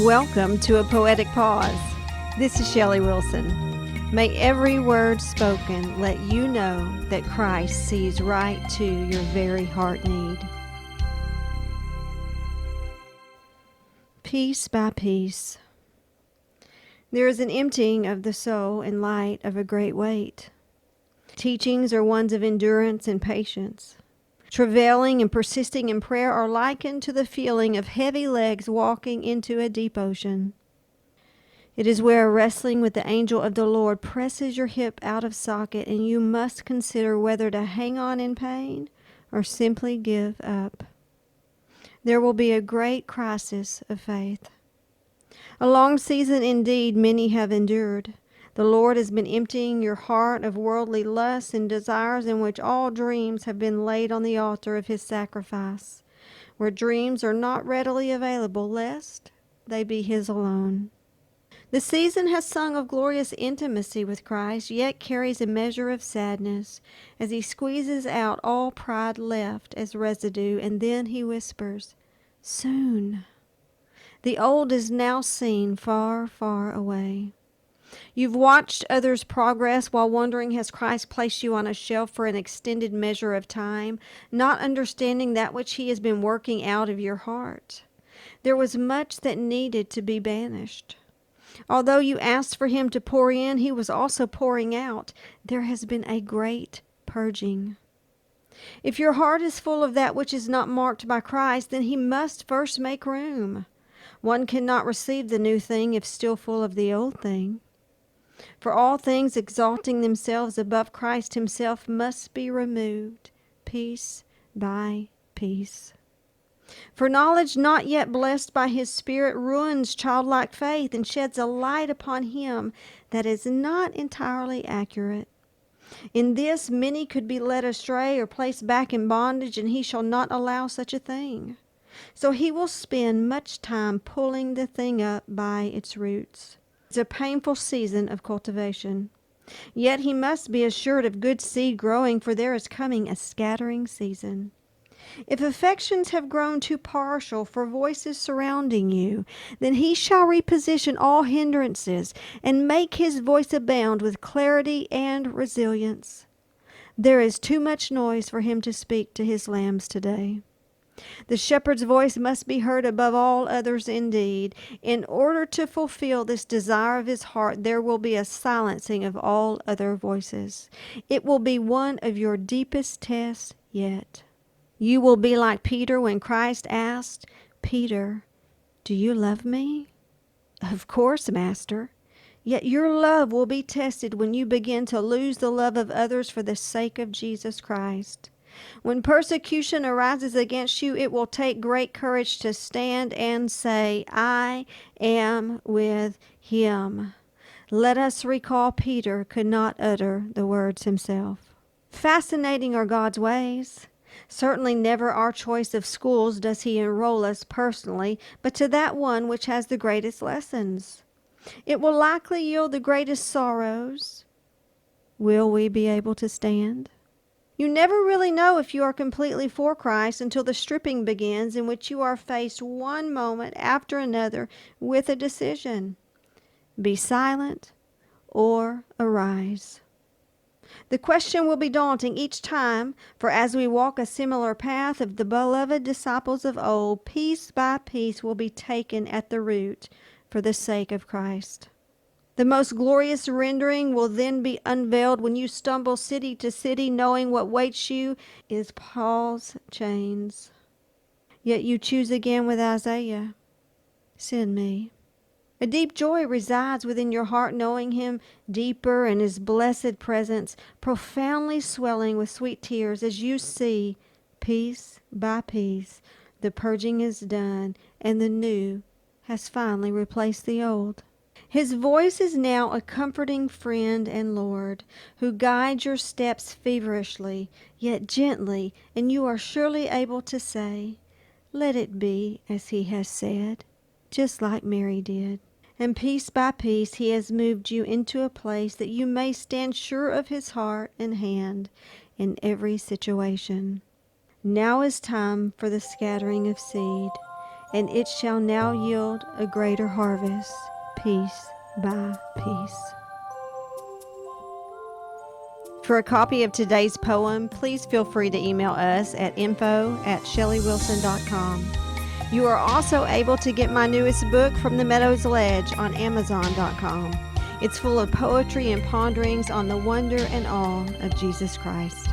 Welcome to a Poetic Pause. This is Shelly Wilson. May every word spoken let you know that Christ sees right to your very heart need. Piece by piece. There is an emptying of the soul in light of a great weight. Teachings are ones of endurance and patience. Travailing and persisting in prayer are likened to the feeling of heavy legs walking into a deep ocean. It is where wrestling with the angel of the Lord presses your hip out of socket, and you must consider whether to hang on in pain or simply give up. There will be a great crisis of faith. A long season indeed many have endured. The Lord has been emptying your heart of worldly lusts and desires in which all dreams have been laid on the altar of His sacrifice, where dreams are not readily available lest they be His alone. The season has sung of glorious intimacy with Christ, yet carries a measure of sadness as He squeezes out all pride left as residue, and then He whispers, "Soon." The old is now seen far, far away. You've watched others' progress while wondering, has Christ placed you on a shelf for an extended measure of time, not understanding that which He has been working out of your heart. There was much that needed to be banished. Although you asked for Him to pour in, He was also pouring out. There has been a great purging. If your heart is full of that which is not marked by Christ, then He must first make room. One cannot receive the new thing if still full of the old thing. For all things exalting themselves above Christ Himself must be removed, piece by piece. For knowledge not yet blessed by His Spirit ruins childlike faith and sheds a light upon Him that is not entirely accurate. In this many could be led astray or placed back in bondage, and He shall not allow such a thing. So He will spend much time pulling the thing up by its roots. It's a painful season of cultivation. Yet He must be assured of good seed growing, for there is coming a scattering season. If affections have grown too partial for voices surrounding you, then He shall reposition all hindrances and make His voice abound with clarity and resilience. There is too much noise for Him to speak to His lambs today. The shepherd's voice must be heard above all others indeed. In order to fulfill this desire of His heart, there will be a silencing of all other voices. It will be one of your deepest tests yet. You will be like Peter when Christ asked, "Peter, do you love me?" "Of course, Master." Yet your love will be tested when you begin to lose the love of others for the sake of Jesus Christ. When persecution arises against you, it will take great courage to stand and say, "I am with Him." Let us recall Peter could not utter the words himself. Fascinating are God's ways. Certainly never our choice of schools does He enroll us personally, but to that one which has the greatest lessons. It will likely yield the greatest sorrows. Will we be able to stand? You never really know if you are completely for Christ until the stripping begins, in which you are faced one moment after another with a decision. Be silent or arise. The question will be daunting each time, for as we walk a similar path of the beloved disciples of old, piece by piece will be taken at the root for the sake of Christ. The most glorious rendering will then be unveiled when you stumble city to city, knowing what waits you is Paul's chains. Yet you choose again with Isaiah, "Send me." A deep joy resides within your heart, knowing Him deeper and His blessed presence profoundly swelling with sweet tears as you see, piece by piece, the purging is done and the new has finally replaced the old. His voice is now a comforting friend and Lord, who guides your steps feverishly, yet gently, and you are surely able to say, "Let it be as He has said," just like Mary did. And piece by piece He has moved you into a place that you may stand sure of His heart and hand in every situation. Now is time for the scattering of seed. and it shall now yield a greater harvest, piece by piece. For a copy of today's poem, please feel free to email us at info@shellywilson.com. You are also able to get my newest book, From the Meadow's Ledge, on Amazon.com. It's full of poetry and ponderings on the wonder and awe of Jesus Christ.